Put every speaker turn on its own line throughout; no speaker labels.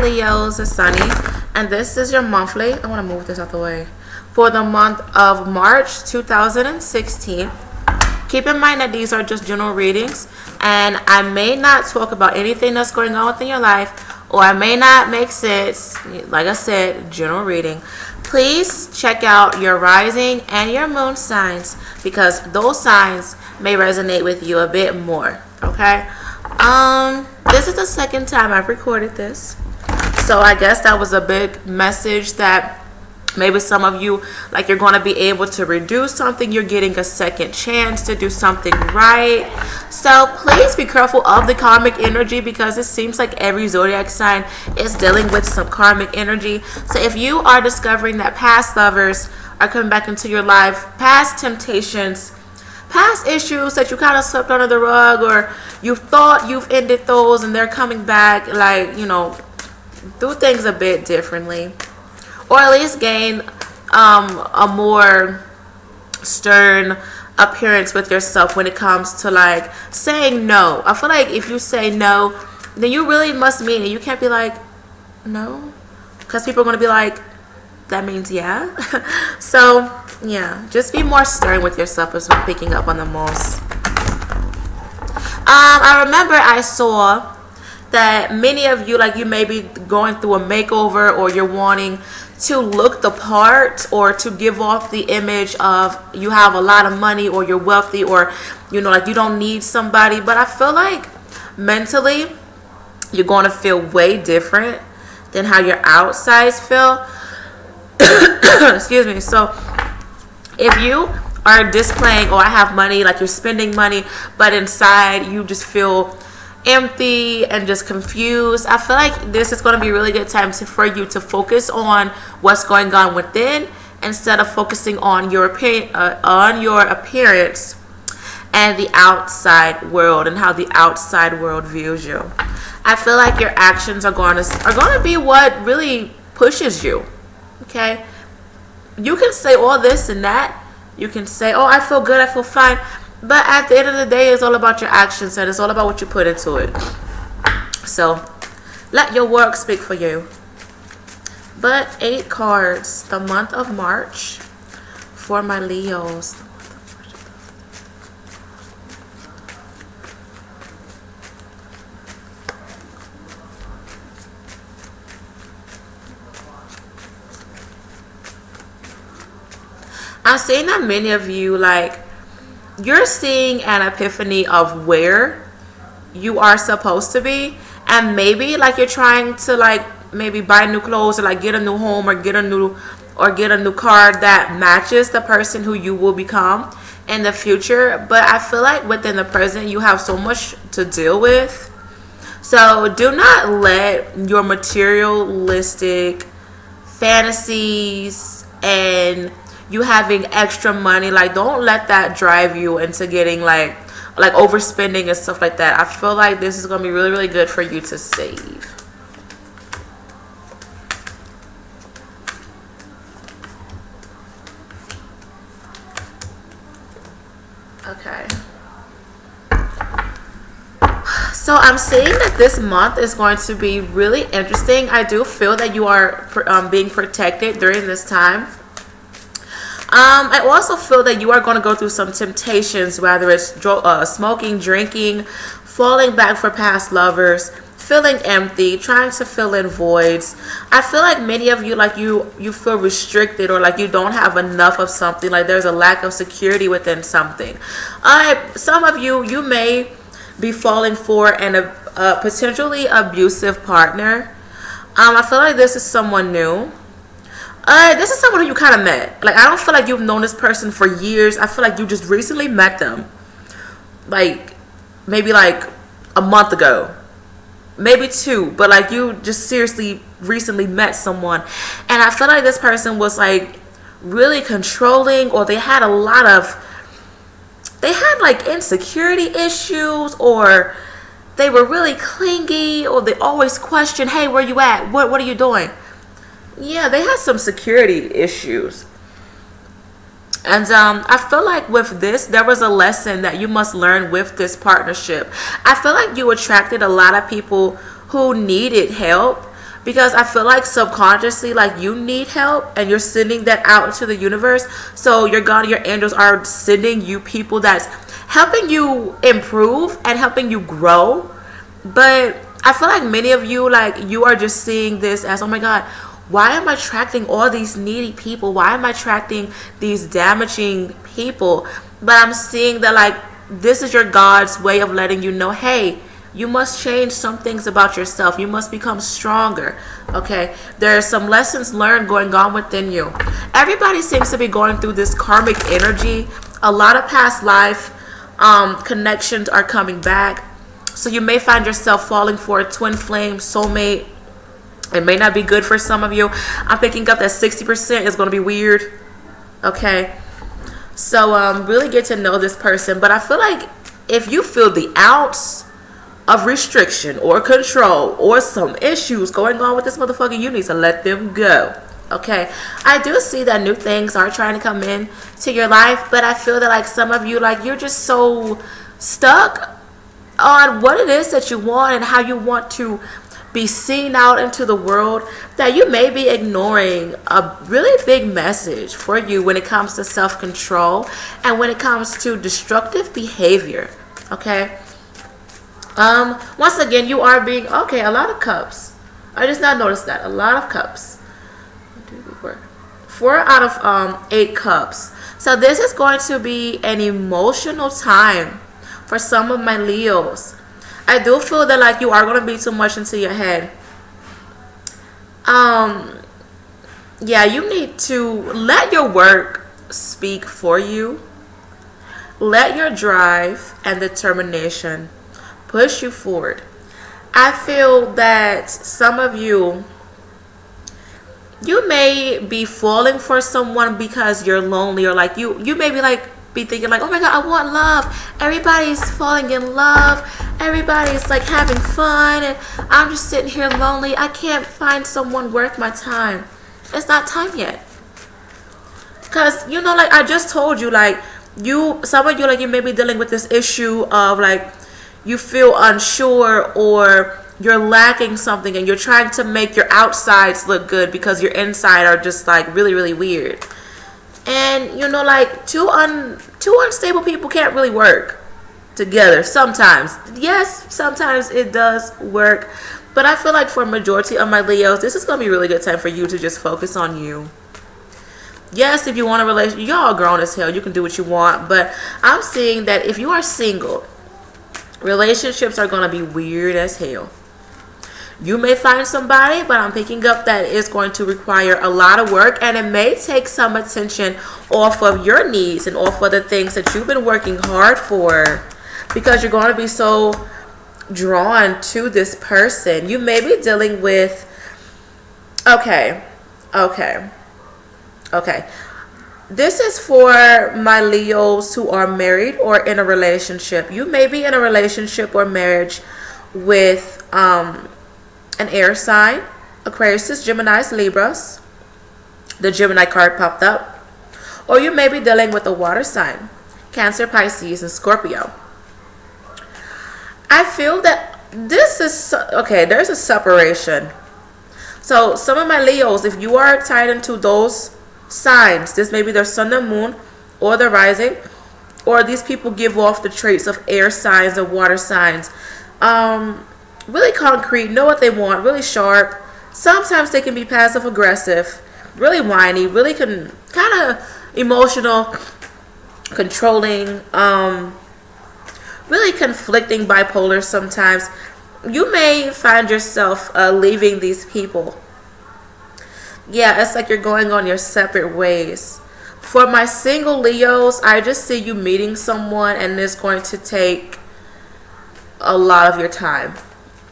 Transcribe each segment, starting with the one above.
Leos, it's Sunny, and this is your monthly. I want to move this out the way for the month of March 2016. Keep in mind that these are just general readings, and I may not talk about anything that's going on within your life, or I may not make sense. Like I said, general reading. Please check out your rising and your moon signs, because those signs may resonate with you a bit more. Okay. This is the second time I've recorded this, so I guess that was a big message that maybe some of you, like, you're going to be able to reduce something. You're getting a second chance to do something right. So please be careful of the karmic energy, because it seems like every zodiac sign is dealing with some karmic energy. So if you are discovering that past lovers are coming back into your life, past temptations, past issues that you kind of swept under the rug, or you thought you've ended those and they're coming back, like, you know, do things a bit differently, or at least gain a more stern appearance with yourself when it comes to, like, saying no. I feel like if you say no, then you really must mean it. You can't be like, no, because people are going to be like, that means yeah. So yeah, just be more stern with yourself, is what I'm picking up on the most. I remember I saw that many of you, like, you may be going through a makeover, or you're wanting to look the part, or to give off the image of you have a lot of money, or you're wealthy, or, you know, like, you don't need somebody. But I feel like mentally you're going to feel way different than how your outsides feel. Excuse me. So if you are displaying, oh, I have money, like, you're spending money, but inside you just feel empty and just confused, I feel like this is going to be a really good time for you to focus on what's going on within, instead of focusing on your appearance and the outside world, and how the outside world views you. I feel like your actions are going to be what really pushes you. Okay, you can say all this and that. You can say, oh, I feel good, I feel fine. But at the end of the day, it's all about your actions, and it's all about what you put into it. So let your work speak for you. But 8 cards, the month of March for my Leos. I'm seeing that many of you, like, you're seeing an epiphany of where you are supposed to be, and maybe, like, you're trying to, like, maybe buy new clothes, or, like, get a new home, or get a new car that matches the person who you will become in the future. But I feel like within the present you have so much to deal with. So do not let your materialistic fantasies and you having extra money, like, don't let that drive you into getting like overspending and stuff like that. I feel like this is going to be really, really good for you to save. Okay. So I'm seeing that this month is going to be really interesting. I do feel that you are being protected during this time. I also feel that you are going to go through some temptations, whether it's smoking, drinking, falling back for past lovers, feeling empty, trying to fill in voids. I feel like many of you, like, you feel restricted, or like you don't have enough of something, like there's a lack of security within something. Some of you may be falling for a potentially abusive partner. I feel like this is someone new. This is someone who you kind of met. Like, I don't feel like you've known this person for years. I feel like you just recently met them. Like, maybe like a month ago. Maybe 2. But, like, you just seriously recently met someone. And I feel like this person was, like, really controlling, or they had like insecurity issues, or they were really clingy, or they always question, hey, where you at? What are you doing? Yeah, they had some security issues. And I feel like with this, there was a lesson that you must learn with this partnership. I feel like you attracted a lot of people who needed help, because I feel like subconsciously, like, you need help and you're sending that out to the universe. So your God, your angels are sending you people that's helping you improve and helping you grow. But I feel like many of you, like, you are just seeing this as, oh my God, why am I attracting all these needy people? Why am I attracting these damaging people? But I'm seeing that, like, this is your God's way of letting you know, hey, you must change some things about yourself. You must become stronger. Okay? There are some lessons learned going on within you. Everybody seems to be going through this karmic energy. A lot of past life connections are coming back. So you may find yourself falling for a twin flame, soulmate. It may not be good for some of you. I'm picking up that 60% is going to be weird. Okay? So really get to know this person. But I feel like if you feel the ounce of restriction or control or some issues going on with this motherfucker, you need to let them go. Okay, I do see that new things are trying to come in to your life, but I feel that, like, some of you, like, you're just so stuck on what it is that you want and how you want to be seen out into the world, that you may be ignoring a really big message for you when it comes to self-control and when it comes to destructive behavior. Okay. Once again, you are being, okay, a lot of cups. I just not noticed that. A lot of cups. 4 out of 8 cups. So this is going to be an emotional time for some of my Leos. I do feel that, like, you are going to be too much into your head. Yeah, you need to let your work speak for you. Let your drive and determination push you forward. I feel that some of you may be falling for someone because you're lonely, or like you may be like be thinking like, oh my God, I want love. Everybody's falling in love. Everybody's like having fun, and I'm just sitting here lonely. I can't find someone worth my time. It's not time yet. Because, you know, like I just told you, like some of you, like, you may be dealing with this issue of, like, you feel unsure or you're lacking something and you're trying to make your outsides look good because your inside are just like really, really weird. And, you know, like two unstable people can't really work together sometimes. Yes, sometimes it does work. But I feel like for a majority of my Leos, this is going to be a really good time for you to just focus on you. Yes, if you want a relationship, y'all grown as hell. You can do what you want. But I'm seeing that if you are single, relationships are going to be weird as hell. You may find somebody, but I'm picking up that it's going to require a lot of work, and it may take some attention off of your needs and off of the things that you've been working hard for, because you're going to be so drawn to this person. You may be dealing with, okay. This is for my Leos who are married or in a relationship. You may be in a relationship or marriage with an air sign, Aquarius, Gemini, Libras. The Gemini card popped up. Or you may be dealing with a water sign, Cancer, Pisces, and Scorpio. I feel that this is, okay, there's a separation. So some of my Leos, if you are tied into those signs, this may be their sun and moon or the rising, or these people give off the traits of air signs and water signs. Really concrete, know what they want, really sharp. Sometimes they can be passive aggressive, really whiny, really kind of emotional, controlling, really conflicting, bipolar sometimes. You may find yourself leaving these people. Yeah, it's like you're going on your separate ways. For my single Leos, I just see you meeting someone, and it's going to take a lot of your time.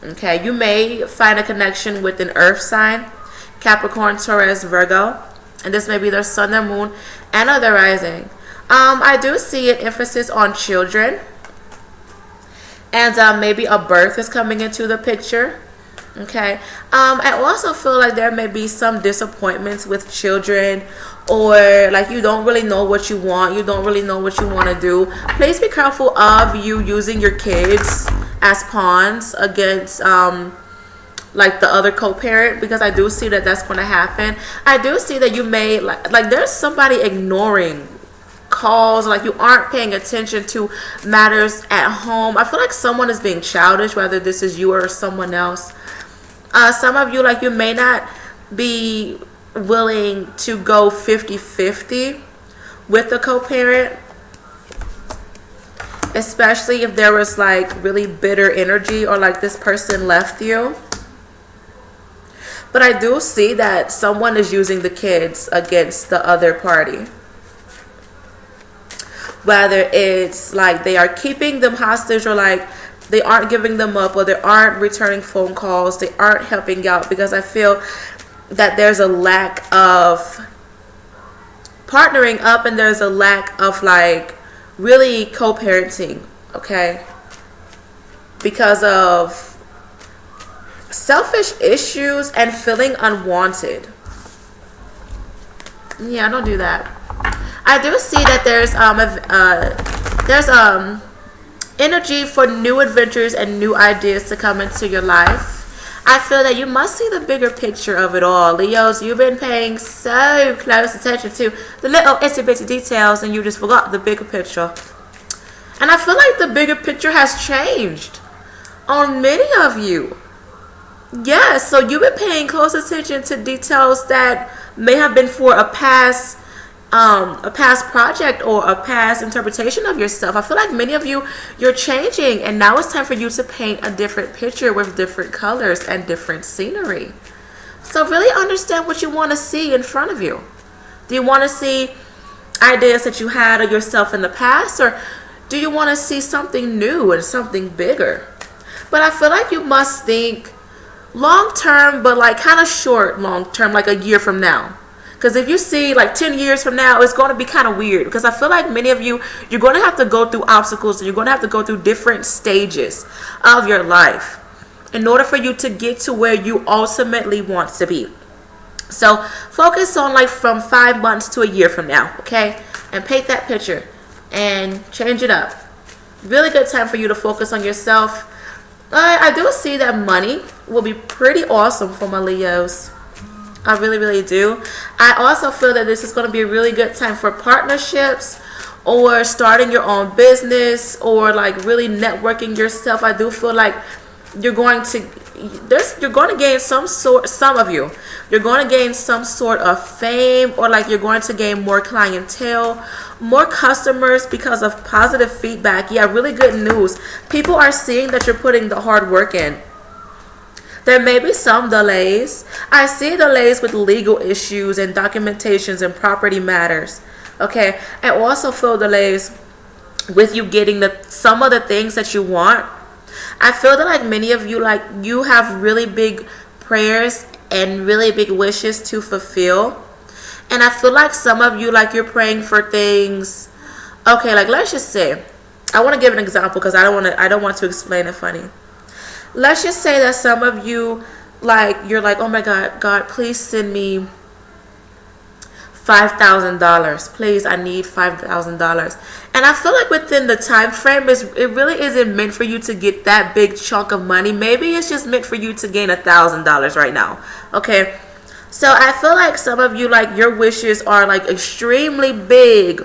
Okay, you may find a connection with an earth sign, Capricorn, Taurus, Virgo, and this may be their sun, their moon, and or their rising. I do see an emphasis on children, and maybe a birth is coming into the picture. Okay, I also feel like there may be some disappointments with children, or like you don't really know what you want, you don't really know what you want to do. Please be careful of you using your kids as pawns against like the other co-parent, because I do see that that's going to happen. I do see that you may like there's somebody ignoring calls, like you aren't paying attention to matters at home. I feel like someone is being childish, whether this is you or someone else. Some of you, like, you may not be willing to go 50-50 with the co-parent, especially if there was like really bitter energy or like this person left you. But I do see that someone is using the kids against the other party. Whether it's like they are keeping them hostage, or like they aren't giving them up, or they aren't returning phone calls, they aren't helping out, because I feel that there's a lack of partnering up, and there's a lack of like really co-parenting, okay? Because of selfish issues and feeling unwanted. Yeah, don't do that. I do see that there's energy for new adventures and new ideas to come into your life. I feel that you must see the bigger picture of it all. Leos, you've been paying so close attention to the little itsy bitsy details, and you just forgot the bigger picture. And I feel like the bigger picture has changed on many of you. Yes, so you've been paying close attention to details that may have been for a past project or a past interpretation of yourself. I feel like many of you, you're changing, and now it's time for you to paint a different picture with different colors and different scenery. So really understand what you want to see in front of you. Do you want to see ideas that you had of yourself in the past, or do you want to see something new and something bigger? But I feel like you must think long term, but like kind of short long term, like a year from now. Because if you see like 10 years from now, it's going to be kind of weird. Because I feel like many of you, you're going to have to go through obstacles, and you're going to have to go through different stages of your life in order for you to get to where you ultimately want to be. So focus on like from 5 months to a year from now, okay? And paint that picture and change it up. Really good time for you to focus on yourself. I do see that money will be pretty awesome for my Leos. I really, really do. I also feel that this is going to be a really good time for partnerships, or starting your own business, or like really networking yourself. I do feel like you're going to gain some of you, you're going to gain some sort of fame, or like you're going to gain more clientele, more customers because of positive feedback. Yeah, really good news. People are seeing that you're putting the hard work in. There may be some delays. I see delays with legal issues and documentations and property matters. Okay, I also feel delays with you getting some of the things that you want. I feel that like many of you, like you have really big prayers and really big wishes to fulfill. And I feel like some of you, like you're praying for things. Okay, like let's just say, I want to give an example because I don't want to explain it funny. Let's just say that some of you, like, you're like, oh my God, God, please send me $5,000. Please, I need $5,000. And I feel like within the time frame, it really isn't meant for you to get that big chunk of money. Maybe it's just meant for you to gain $1,000 right now. Okay. So I feel like some of you, like your wishes are like extremely big,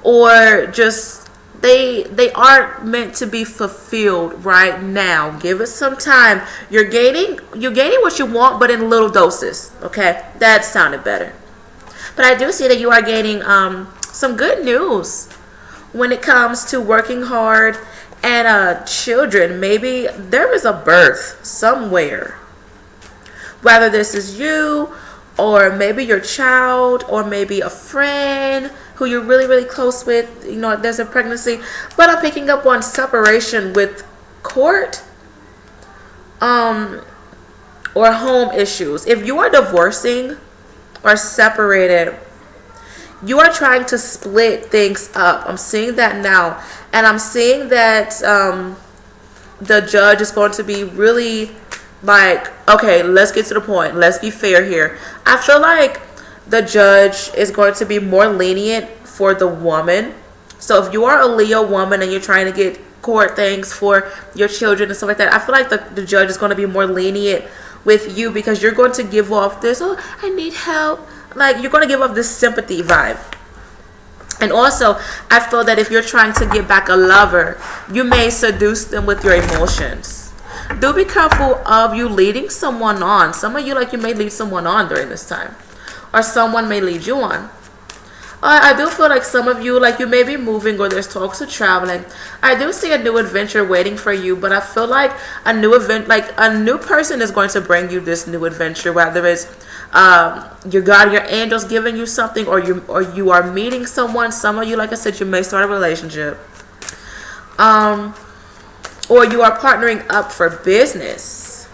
or just they aren't meant to be fulfilled right now. Give it some time. You're gaining what you want, but in little doses. Okay, that sounded better. But I do see that you are gaining some good news when it comes to working hard and children. Maybe there is a birth somewhere, whether this is you, or maybe your child, or maybe a friend who you're really, really close with. You know, there's a pregnancy. But I'm picking up on separation with court or home issues. If you are divorcing or separated, you are trying to split things up. I'm seeing that now. And I'm seeing that the judge is going to be really like, okay, let's get to the point. Let's be fair here. I feel like the judge is going to be more lenient for the woman. So if you are a Leo woman and you're trying to get court things for your children and stuff like that, I feel like the judge is going to be more lenient with you because you're going to give off this, oh, I need help. Like, you're going to give off this sympathy vibe. And also, I feel that if you're trying to get back a lover, you may seduce them with your emotions. Do be careful of you leading someone on. Some of you, like, you may lead someone on during this time. Or someone may lead you on. I do feel like some of you, like, you may be moving or there's talks of traveling. I do see a new adventure waiting for you, but I feel like a new person is going to bring you this new adventure, whether it's your God, your angels giving you something, or you are meeting someone. Some of you, like I said, you may start a relationship. Or you are partnering up for business.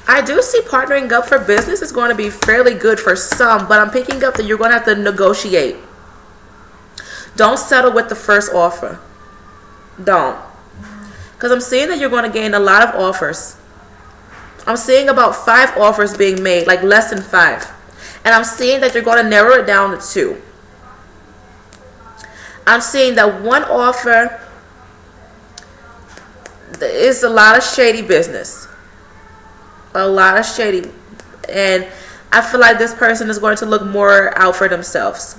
I do see partnering up for business is going to be fairly good for some, but I'm picking up that you're going to have to negotiate. Don't settle with the first offer. Don't. Because I'm seeing that you're going to gain a lot of offers. I'm seeing about 5 offers being made, like less than 5. And I'm seeing that you're going to narrow it down to 2. I'm seeing that one offer is a lot of shady business. A lot of shady. And I feel like this person is going to look more out for themselves.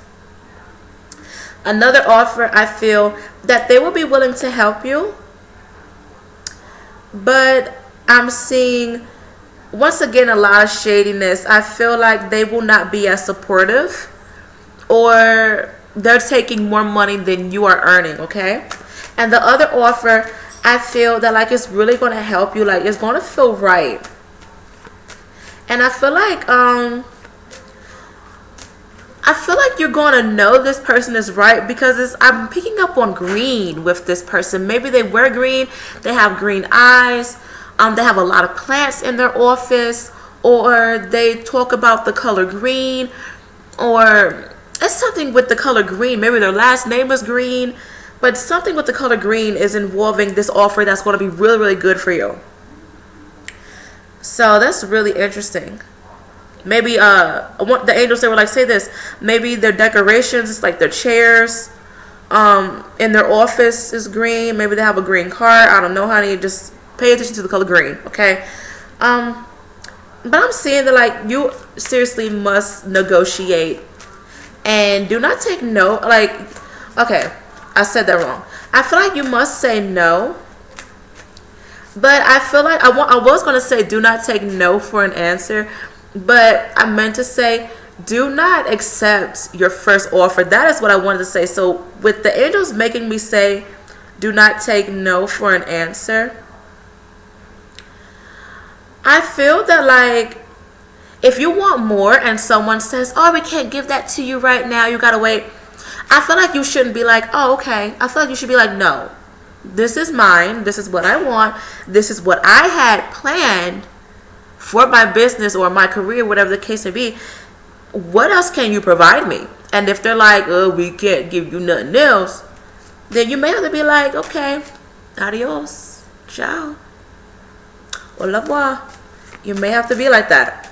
Another offer, I feel that they will be willing to help you. But I'm seeing, once again, a lot of shadiness. I feel like they will not be as supportive, or they're taking more money than you are earning, okay? And the other offer, I feel that, like, it's really going to help you. Like, it's going to feel right. And I feel like you're going to know this person is right because I'm picking up on green with this person. Maybe they wear green, they have green eyes, they have a lot of plants in their office, or they talk about the color green, or it's something with the color green. Maybe their last name is green, but something with the color green is involving this offer that's going to be really, really good for you. So that's really interesting. Maybe the angels, they were like, say this. Maybe their decorations, like their chairs, in their office is green. Maybe they have a green car. I don't know, honey. Just pay attention to the color green, okay? But I'm seeing that, like, you seriously must negotiate and do not take no. Like, okay, I said that wrong. I feel like you must say no. But I feel like I was going to say do not take no for an answer. But I meant to say, do not accept your first offer. That is what I wanted to say. So with the angels making me say, do not take no for an answer, I feel that, like, if you want more and someone says, oh, we can't give that to you right now, you got to wait. I feel like you shouldn't be like, oh, okay. I feel like you should be like, no, this is mine. This is what I want. This is what I had planned for my business or my career, whatever the case may be. What else can you provide me? And if they're like, oh, we can't give you nothing else, then you may have to be like, okay, adios, ciao, au revoir. You may have to be like that.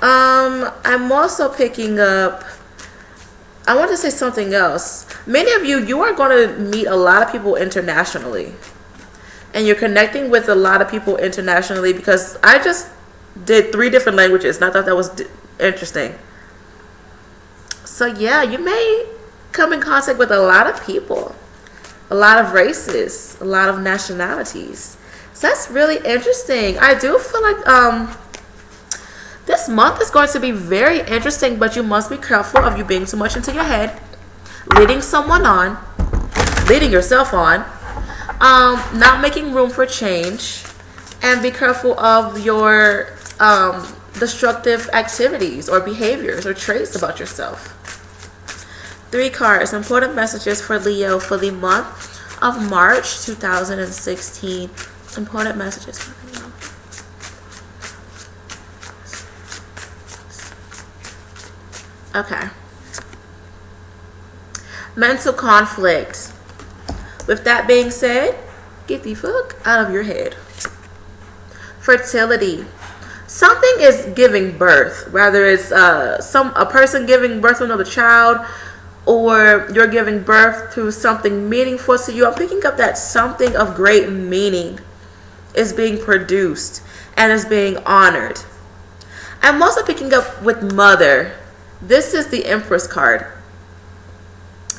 I'm also picking up, I want to say something else. Many of you are going to meet a lot of people internationally. And you're connecting with a lot of people internationally, because I just did 3 different languages and I thought that was interesting. So yeah, you may come in contact with a lot of people, a lot of races, a lot of nationalities. So that's really interesting. I do feel like this month is going to be very interesting, but you must be careful of you being too much into your head, leading someone on, leading yourself on. Not making room for change, and be careful of your destructive activities or behaviors or traits about yourself. 3 cards, important messages for Leo for the month of March 2016. Important messages for Leo. Okay. Mental conflict. With that being said, get the fuck out of your head. Fertility. Something is giving birth. Whether it's a person giving birth to another child, or you're giving birth to something meaningful to you. I'm picking up that something of great meaning is being produced and is being honored. I'm also picking up with mother. This is the Empress card.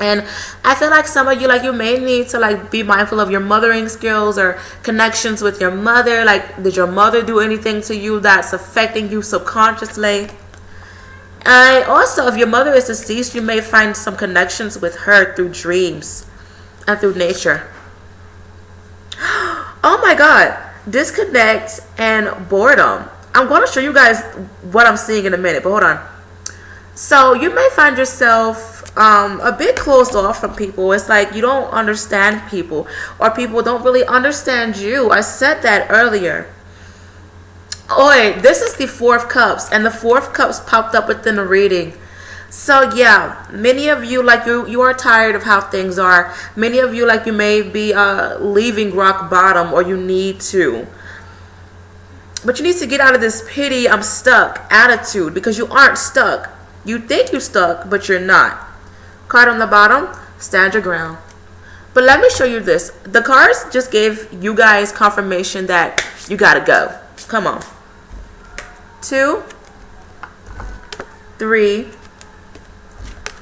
And I feel like some of you, like, you may need to, like, be mindful of your mothering skills or connections with your mother. Like, did your mother do anything to you that's affecting you subconsciously? And also, if your mother is deceased, you may find some connections with her through dreams and through nature. Oh my God, disconnect and boredom. I'm going to show you guys what I'm seeing in a minute, but hold on. So you may find yourself a bit closed off from people. It's like you don't understand people, or people don't really understand you. I said that earlier. Oh, this is the Four of Cups, and the Four of Cups popped up within the reading. So yeah, many of you, like, you are tired of how things are. Many of you, like, you may be leaving rock bottom, or you need to. But you need to get out of this pity, I'm stuck attitude, because you aren't stuck. You think you're stuck, but you're not. Card on the bottom, stand your ground. But let me show you this. The cards just gave you guys confirmation that you gotta go. Come on. 2, 3,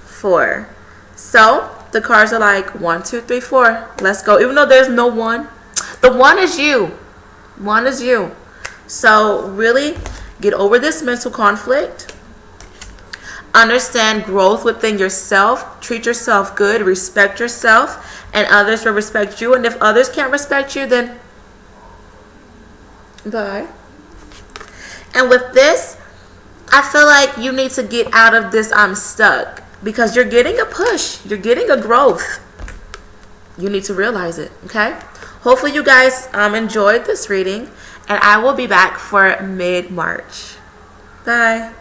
4. So the cards are like 1, 2, 3, 4. Let's go. Even though there's no one, the one is you. One is you. So really get over this mental conflict. Understand growth within yourself. Treat yourself good. Respect yourself, and others will respect you. And if others can't respect you, then bye. And with this, I feel like you need to get out of this I'm stuck, because you're getting a push. You're getting a growth. You need to realize it, okay? Hopefully you guys enjoyed this reading, and I will be back for mid-March. Bye.